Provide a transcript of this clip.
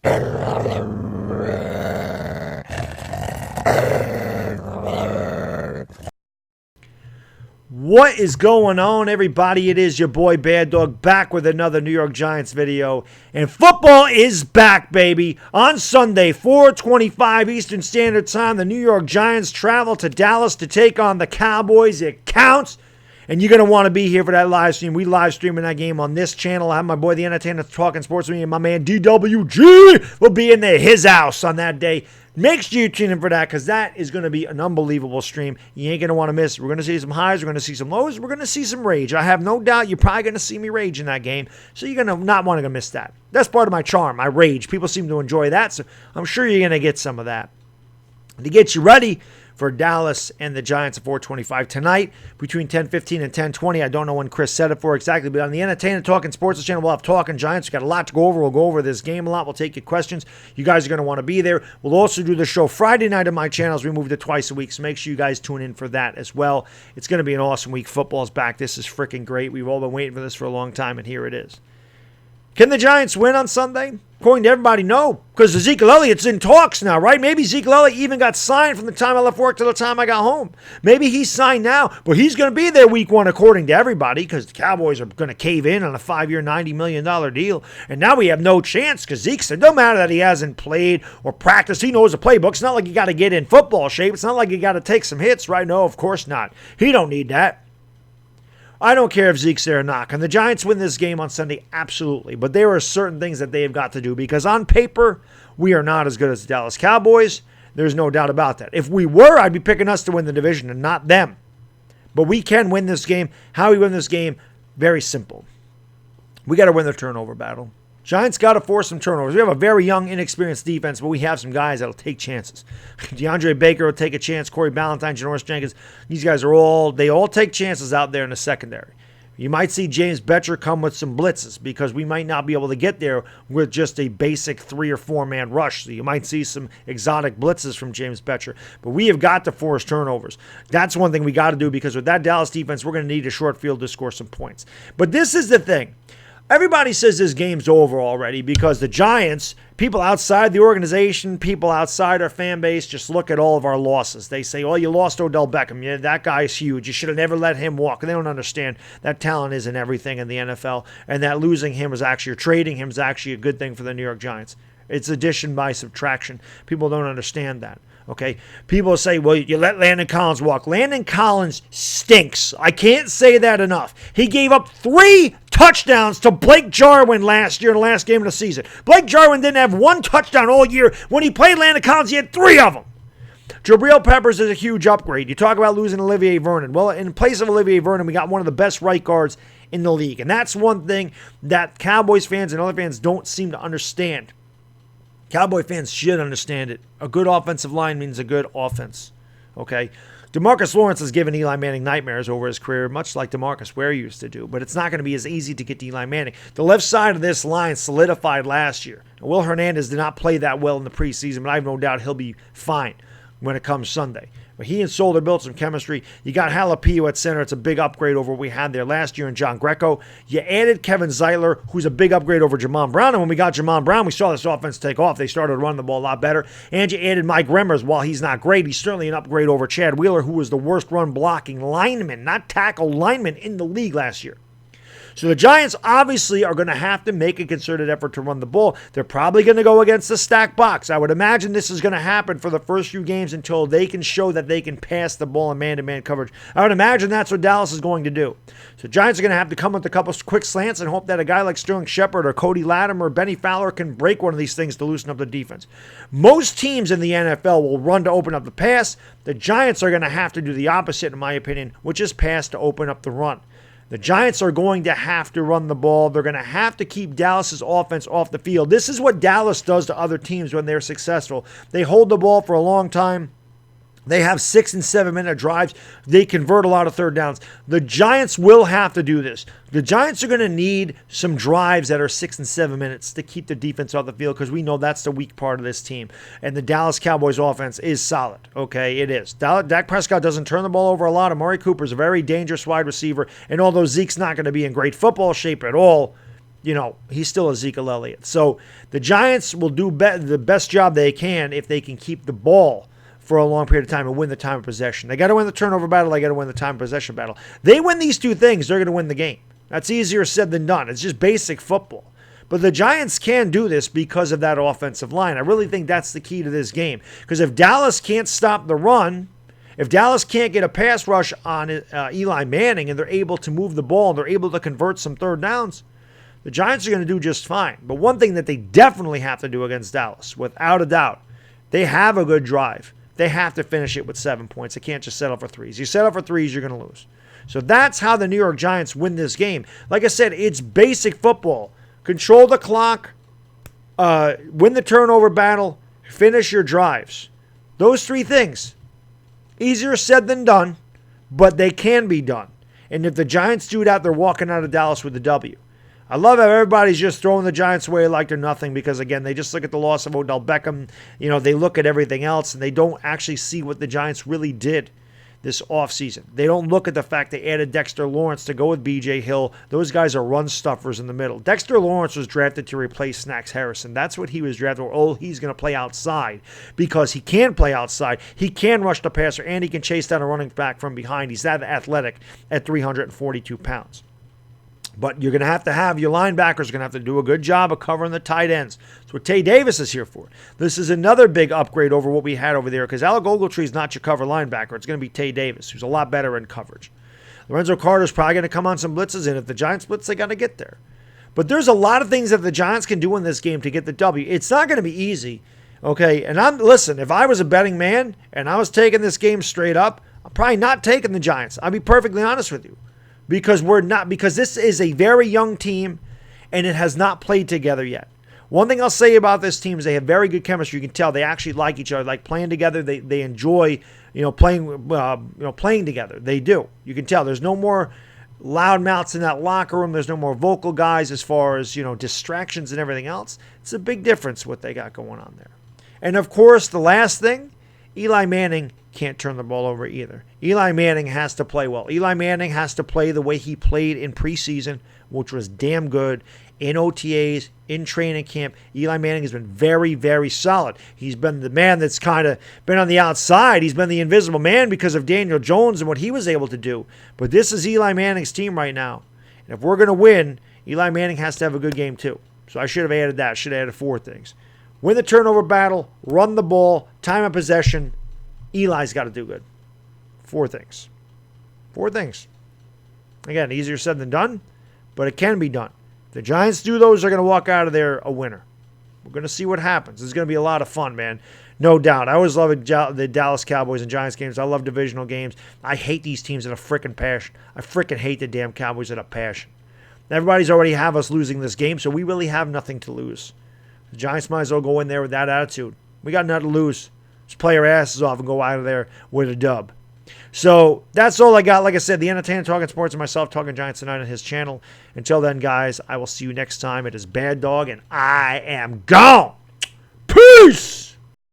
What is going on, everybody? It is your boy Baddog back with another New York Giants video. And football is back, baby. On Sunday, 4:25 Eastern Standard Time, the New York Giants travel to Dallas to take on the Cowboys. It counts. And you're going to want to be here for that live stream. We live streaming that game on this channel. I have my boy, the Entertainer, talking sports with me, and my man, DWG, will be in his house on that day. Make sure you tune in for that, because that is going to be an unbelievable stream. You ain't going to want to miss it. We're going to see some highs. We're going to see some lows. We're going to see some rage. I have no doubt you're probably going to see me rage in that game, so you're going to not want to miss that. That's part of my charm, my rage. People seem to enjoy that, so I'm sure you're going to get some of that. To get you ready for Dallas and the Giants at 4:25 tonight between 10:15 and 10:20. I don't know when Chris set it for exactly, but on the Entertainer Talking Sports channel, we'll have Talking Giants. We've got a lot to go over. We'll go over this game a lot. We'll take your questions. You guys are going to want to be there. We'll also do the show Friday night on my channel as we moved it twice a week, so make sure you guys tune in for that as well. It's going to be an awesome week. Football's back. This is freaking great. We've all been waiting for this for a long time, and here it is. Can the Giants win on Sunday? According to everybody, no, because Ezekiel Elliott's in talks now, right? Maybe Ezekiel Elliott even got signed from the time I left work to the time I got home. Maybe he's signed now, but he's going to be there week one, according to everybody, because the Cowboys are going to cave in on a 5-year, $90 million deal. And now we have no chance, because Zeke said, no matter that he hasn't played or practiced, he knows the playbook. It's not like you got to get in football shape. It's not like you got to take some hits, right? No, of course not. He don't need that. I don't care if Zeke's there or not. Can the Giants win this game on Sunday? Absolutely. But there are certain things that they have got to do, because on paper, we are not as good as the Dallas Cowboys. There's no doubt about that. If we were, I'd be picking us to win the division and not them. But we can win this game. How we win this game? Very simple. We got to win the turnover battle. Giants got to force some turnovers. We have a very young, inexperienced defense, but we have some guys that'll take chances. DeAndre Baker will take a chance. Corey Ballantyne, Janoris Jenkins. These guys they all take chances out there in the secondary. You might see James Betcher come with some blitzes, because we might not be able to get there with just a basic 3 or 4-man rush. So you might see some exotic blitzes from James Betcher. But we have got to force turnovers. That's one thing we got to do, because with that Dallas defense, we're going to need a short field to score some points. But this is the thing. Everybody says this game's over already, because the Giants, people outside the organization, people outside our fan base, just look at all of our losses. They say, oh, you lost Odell Beckham. Yeah, that guy's huge. You should have never let him walk. And they don't understand that talent isn't everything in the NFL, and that losing him is actually, or trading him is actually a good thing for the New York Giants. It's addition by subtraction. People don't understand that. Okay, people say, well, you let Landon Collins walk. Landon Collins stinks. I can't say that enough. He gave up 3 touchdowns to Blake Jarwin last year in the last game of the season. Blake Jarwin didn't have 1 touchdown all year. When he played Landon Collins, he had 3 of them. Jabril Peppers is a huge upgrade. You talk about losing Olivier Vernon. Well, in place of Olivier Vernon, we got one of the best right guards in the league. And that's one thing that Cowboys fans and other fans don't seem to understand. Cowboy fans should understand it. A good offensive line means a good offense. Okay? DeMarcus Lawrence has given Eli Manning nightmares over his career, much like DeMarcus Ware used to do. But it's not going to be as easy to get to Eli Manning. The left side of this line solidified last year. Will Hernandez did not play that well in the preseason, but I have no doubt he'll be fine when it comes Sunday. But he and Solder built some chemistry. You got Jalapeno at center. It's a big upgrade over what we had there last year in John Greco. You added Kevin Zeitler, who's a big upgrade over Jamon Brown. And when we got Jamon Brown, we saw this offense take off. They started running the ball a lot better. And you added Mike Remmers. While he's not great, he's certainly an upgrade over Chad Wheeler, who was the worst run blocking lineman, not tackle lineman, in the league last year. So the Giants obviously are going to have to make a concerted effort to run the ball. They're probably going to go against the stacked box. I would imagine this is going to happen for the first few games until they can show that they can pass the ball in man-to-man coverage. I would imagine that's what Dallas is going to do. So Giants are going to have to come with a couple of quick slants and hope that a guy like Sterling Shepard or Cody Latimer or Benny Fowler can break one of these things to loosen up the defense. Most teams in the NFL will run to open up the pass. The Giants are going to have to do the opposite, in my opinion, which is pass to open up the run. The Giants are going to have to run the ball. They're going to have to keep Dallas's offense off the field. This is what Dallas does to other teams when they're successful. They hold the ball for a long time. They have 6 and 7 minute drives. They convert a lot of third downs. The Giants will have to do this. The Giants are going to need some drives that are 6 and 7 minutes to keep the defense off the field, because we know that's the weak part of this team. And the Dallas Cowboys offense is solid. Okay, it is. Dak Prescott doesn't turn the ball over a lot. Amari Cooper's a very dangerous wide receiver. And although Zeke's not going to be in great football shape at all, he's still Ezekiel Elliott. So the Giants will do the best job they can if they can keep the ball for a long period of time and win the time of possession. They got to win the turnover battle. They got to win the time of possession battle. They win these two things, they're going to win the game. That's easier said than done. It's just basic football. But the Giants can do this because of that offensive line. I really think that's the key to this game. Because if Dallas can't stop the run, if Dallas can't get a pass rush on Eli Manning and they're able to move the ball and they're able to convert some third downs, the Giants are going to do just fine. But one thing that they definitely have to do against Dallas, without a doubt, they have a good drive. They have to finish it with 7 points. They can't just settle for threes. You settle for threes, you're going to lose. So that's how the New York Giants win this game. Like I said, it's basic football. Control the clock, win the turnover battle, finish your drives. Those three things. Easier said than done, but they can be done. And if the Giants do that, they're walking out of Dallas with a W. I love how everybody's just throwing the Giants away like they're nothing because, again, they just look at the loss of Odell Beckham. They look at everything else, and they don't actually see what the Giants really did this offseason. They don't look at the fact they added Dexter Lawrence to go with B.J. Hill. Those guys are run stuffers in the middle. Dexter Lawrence was drafted to replace Snacks Harrison. That's what he was drafted for. Oh, he's going to play outside because he can play outside. He can rush the passer, and he can chase down a running back from behind. He's that athletic at 342 pounds. But you're going to have your linebackers going to have to do a good job of covering the tight ends. That's what Tay Davis is here for. This is another big upgrade over what we had over there because Alec Ogletree is not your cover linebacker. It's going to be Tay Davis, who's a lot better in coverage. Lorenzo Carter's probably going to come on some blitzes, and if the Giants blitz, they got to get there. But there's a lot of things that the Giants can do in this game to get the W. It's not going to be easy, okay? And listen, if I was a betting man and I was taking this game straight up, I'm probably not taking the Giants. I'll be perfectly honest with you. Because this is a very young team and it has not played together yet. One thing I'll say about this team is they have very good chemistry. You can tell they actually like each other, like playing together. They enjoy, playing together. They do. You can tell there's no more loud mouths in that locker room. There's no more vocal guys as far as, distractions and everything else. It's a big difference what they got going on there. And of course, the last thing, Eli Manning can't turn the ball over either. Eli Manning has to play well. Eli Manning has to play the way he played in preseason, which was damn good. In OTAs, in training camp, Eli Manning has been very, very solid. He's been the man that's kind of been on the outside. He's been the invisible man because of Daniel Jones and what he was able to do. But this is Eli Manning's team right now. And if we're going to win, Eli Manning has to have a good game too. So I should have added that. I should have added 4 things. Win the turnover battle, run the ball, time of possession. Eli's got to do good. 4 things. 4 things. Again, easier said than done, but it can be done. If the Giants do those, they're going to walk out of there a winner. We're going to see what happens. It's going to be a lot of fun, man. No doubt. I always love the Dallas Cowboys and Giants games. I love divisional games. I hate these teams with a freaking passion. I freaking hate the damn Cowboys with a passion. Everybody's already have us losing this game, so we really have nothing to lose. The Giants might as well go in there with that attitude. We got nothing to lose. Just play our asses off and go out of there with a dub. So that's all I got. Like I said, the Entertainer Talking Sports and myself talking Giants tonight on his channel. Until then, guys, I will see you next time. It is Baddog, and I am gone. Peace!